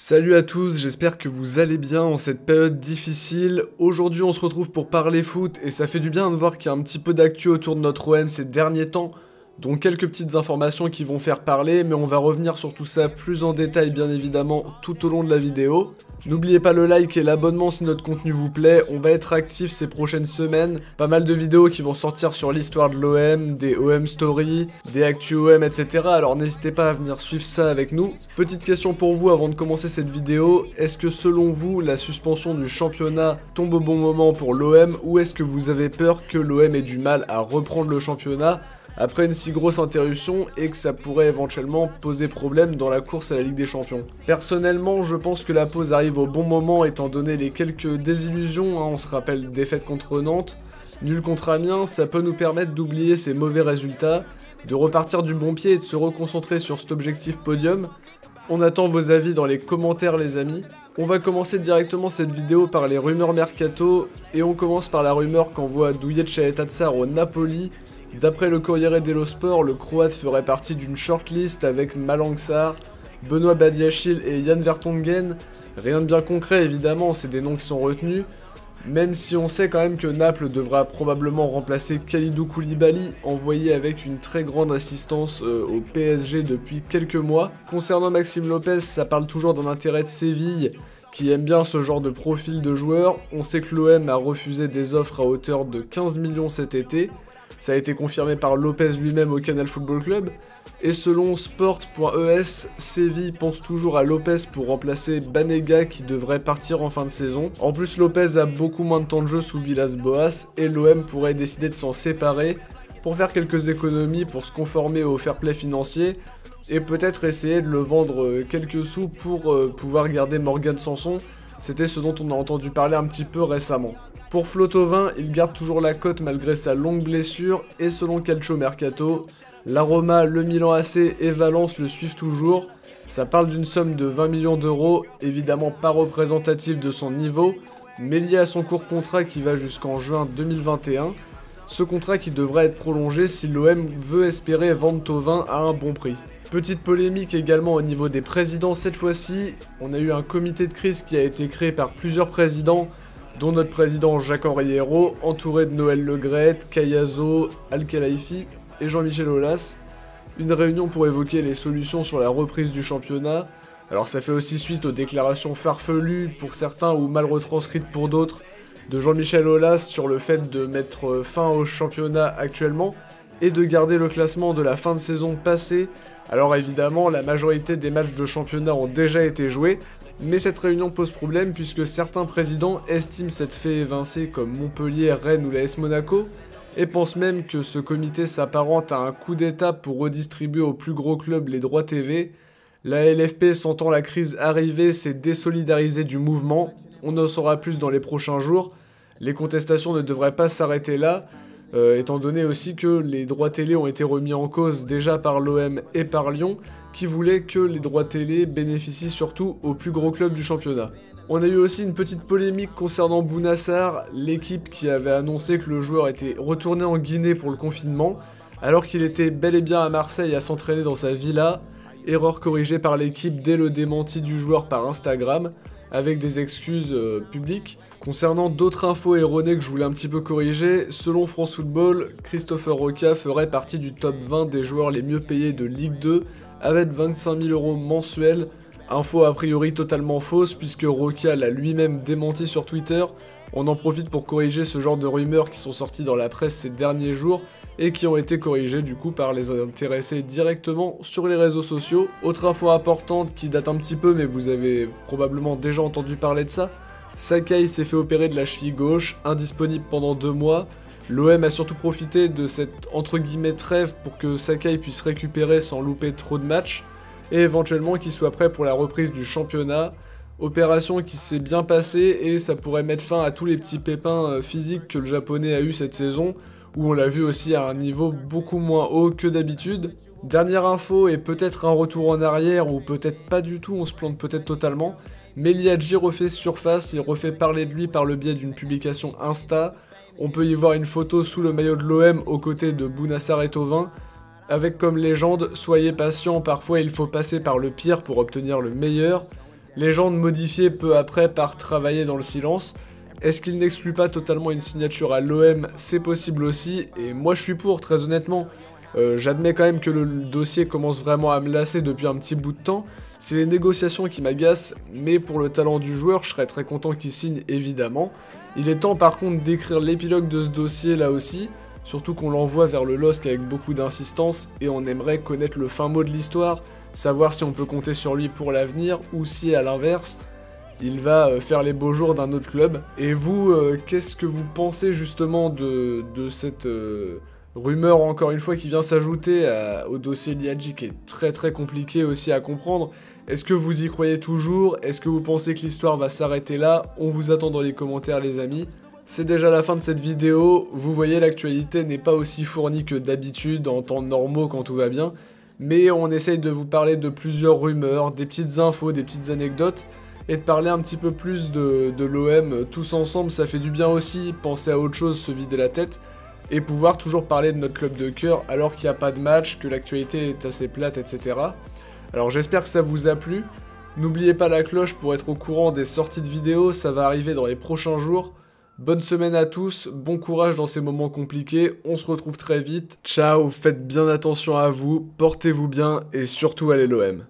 Salut à tous, j'espère que vous allez bien en cette période difficile. Aujourd'hui on se retrouve pour parler foot et ça fait du bien de voir qu'il y a un petit peu d'actu autour de notre OM ces derniers temps. Donc quelques petites informations qui vont faire parler, mais on va revenir sur tout ça plus en détail bien évidemment tout au long de la vidéo. N'oubliez pas le like et l'abonnement si notre contenu vous plaît, on va être actifs ces prochaines semaines. Pas mal de vidéos qui vont sortir sur l'histoire de l'OM, des OM Story, des actu OM, etc. Alors n'hésitez pas à venir suivre ça avec nous. Petite question pour vous avant de commencer cette vidéo, est-ce que selon vous la suspension du championnat tombe au bon moment pour l'OM ou est-ce que vous avez peur que l'OM ait du mal à reprendre le championnat après une si grosse interruption et que ça pourrait éventuellement poser problème dans la course à la Ligue des Champions? Personnellement, je pense que la pause arrive au bon moment étant donné les quelques désillusions, on se rappelle défaite contre Nantes, nul contre Amiens, ça peut nous permettre d'oublier ces mauvais résultats, de repartir du bon pied et de se reconcentrer sur cet objectif podium. On attend vos avis dans les commentaires les amis. On va commencer directement cette vidéo par les rumeurs mercato et on commence par la rumeur qu'envoie Douillet Tatsar au Napoli. D'après le Corriere dello Sport, le Croate ferait partie d'une shortlist avec Malang Sarr, Benoît Badiachil et Jan Vertonghen. Rien de bien concret évidemment, c'est des noms qui sont retenus. Même si on sait quand même que Naples devra probablement remplacer Kalidou Koulibaly, envoyé avec une très grande assistance au PSG depuis quelques mois. Concernant Maxime Lopez, ça parle toujours d'un intérêt de Séville, qui aime bien ce genre de profil de joueur. On sait que l'OM a refusé des offres à hauteur de 15 millions cet été. Ça a été confirmé par Lopez lui-même au Canal Football Club. Et selon Sport.es, Séville pense toujours à Lopez pour remplacer Banega qui devrait partir en fin de saison. En plus, Lopez a beaucoup moins de temps de jeu sous Villas-Boas et l'OM pourrait décider de s'en séparer pour faire quelques économies pour se conformer au fair play financier et peut-être essayer de le vendre quelques sous pour pouvoir garder Morgan Sanson. C'était ce dont on a entendu parler un petit peu récemment. Pour Flotovin, il garde toujours la cote malgré sa longue blessure et selon Calcio Mercato, la Roma, le Milan AC et Valence le suivent toujours. Ça parle d'une somme de 20 millions d'euros, évidemment pas représentative de son niveau, mais liée à son court contrat qui va jusqu'en juin 2021. Ce contrat qui devrait être prolongé si l'OM veut espérer vendre Thauvin à un bon prix. Petite polémique également au niveau des présidents cette fois-ci. On a eu un comité de crise qui a été créé par plusieurs présidents, dont notre président Jacques-Henri Hérault, entouré de Noël Le Graët, Cayazo, Al-Khelaifi et Jean-Michel Aulas. Une réunion pour évoquer les solutions sur la reprise du championnat. Alors ça fait aussi suite aux déclarations farfelues pour certains ou mal retranscrites pour d'autres de Jean-Michel Aulas sur le fait de mettre fin au championnat actuellement et de garder le classement de la fin de saison passée. Alors évidemment, la majorité des matchs de championnat ont déjà été joués, mais cette réunion pose problème puisque certains présidents estiment s'être fait évincer comme Montpellier, Rennes ou l'AS Monaco, et pensent même que ce comité s'apparente à un coup d'état pour redistribuer aux plus gros clubs les droits TV. La LFP, sentant la crise arriver, s'est désolidarisée du mouvement. On en saura plus dans les prochains jours. Les contestations ne devraient pas s'arrêter là, étant donné aussi que les droits télé ont été remis en cause déjà par l'OM et par Lyon, qui voulaient que les droits télé bénéficient surtout aux plus gros clubs du championnat. On a eu aussi une petite polémique concernant Bouna Sarr, l'équipe qui avait annoncé que le joueur était retourné en Guinée pour le confinement, alors qu'il était bel et bien à Marseille à s'entraîner dans sa villa. Erreur corrigée par l'équipe dès le démenti du joueur par Instagram, avec des excuses publiques. Concernant d'autres infos erronées que je voulais un petit peu corriger, selon France Football, Christopher Roca ferait partie du top 20 des joueurs les mieux payés de Ligue 2, avec 25 000 € mensuels. Info a priori totalement fausse puisque Roca l'a lui-même démenti sur Twitter. On en profite pour corriger ce genre de rumeurs qui sont sorties dans la presse ces derniers jours et qui ont été corrigées du coup par les intéressés directement sur les réseaux sociaux. Autre info importante qui date un petit peu mais vous avez probablement déjà entendu parler de ça, Sakai s'est fait opérer de la cheville gauche, indisponible pendant 2 mois. L'OM a surtout profité de cette entre guillemets trêve pour que Sakai puisse récupérer sans louper trop de matchs et éventuellement qu'il soit prêt pour la reprise du championnat. Opération qui s'est bien passée et ça pourrait mettre fin à tous les petits pépins physiques que le japonais a eu cette saison, où on l'a vu aussi à un niveau beaucoup moins haut que d'habitude. Dernière info et peut-être un retour en arrière ou peut-être pas du tout, on se plante peut-être totalement, mais Liadji refait surface, il refait parler de lui par le biais d'une publication Insta. On peut y voir une photo sous le maillot de l'OM aux côtés de Bouna Sarr et Thauvin, avec comme légende « Soyez patient, parfois il faut passer par le pire pour obtenir le meilleur ». légende modifiée peu après par travailler dans le silence. Est-ce qu'il n'exclut pas totalement une signature à l'OM? C'est possible aussi, et moi je suis pour, très honnêtement. J'admets quand même que le dossier commence vraiment à me lasser depuis un petit bout de temps. C'est les négociations qui m'agacent, mais pour le talent du joueur, je serais très content qu'il signe évidemment. Il est temps par contre d'écrire l'épilogue de ce dossier là aussi, surtout qu'on l'envoie vers le LOSC avec beaucoup d'insistance, et on aimerait connaître le fin mot de l'histoire, savoir si on peut compter sur lui pour l'avenir, ou si à l'inverse, il va faire les beaux jours d'un autre club. Et vous, qu'est-ce que vous pensez justement de cette rumeur, encore une fois, qui vient s'ajouter au dossier Liadji, qui est très compliqué aussi à comprendre? Est-ce que vous y croyez toujours? Est-ce que vous pensez que l'histoire va s'arrêter là? On vous attend dans les commentaires les amis. C'est déjà la fin de cette vidéo. Vous voyez, l'actualité n'est pas aussi fournie que d'habitude en temps normaux quand tout va bien. Mais on essaye de vous parler de plusieurs rumeurs, des petites infos, des petites anecdotes, et de parler un petit peu plus de l'OM tous ensemble. Ça fait du bien aussi, penser à autre chose, se vider la tête, et pouvoir toujours parler de notre club de cœur alors qu'il n'y a pas de match, que l'actualité est assez plate, etc. Alors j'espère que ça vous a plu. N'oubliez pas la cloche pour être au courant des sorties de vidéos, ça va arriver dans les prochains jours. Bonne semaine à tous, bon courage dans ces moments compliqués, on se retrouve très vite. Ciao, faites bien attention à vous, portez-vous bien et surtout allez l'OM.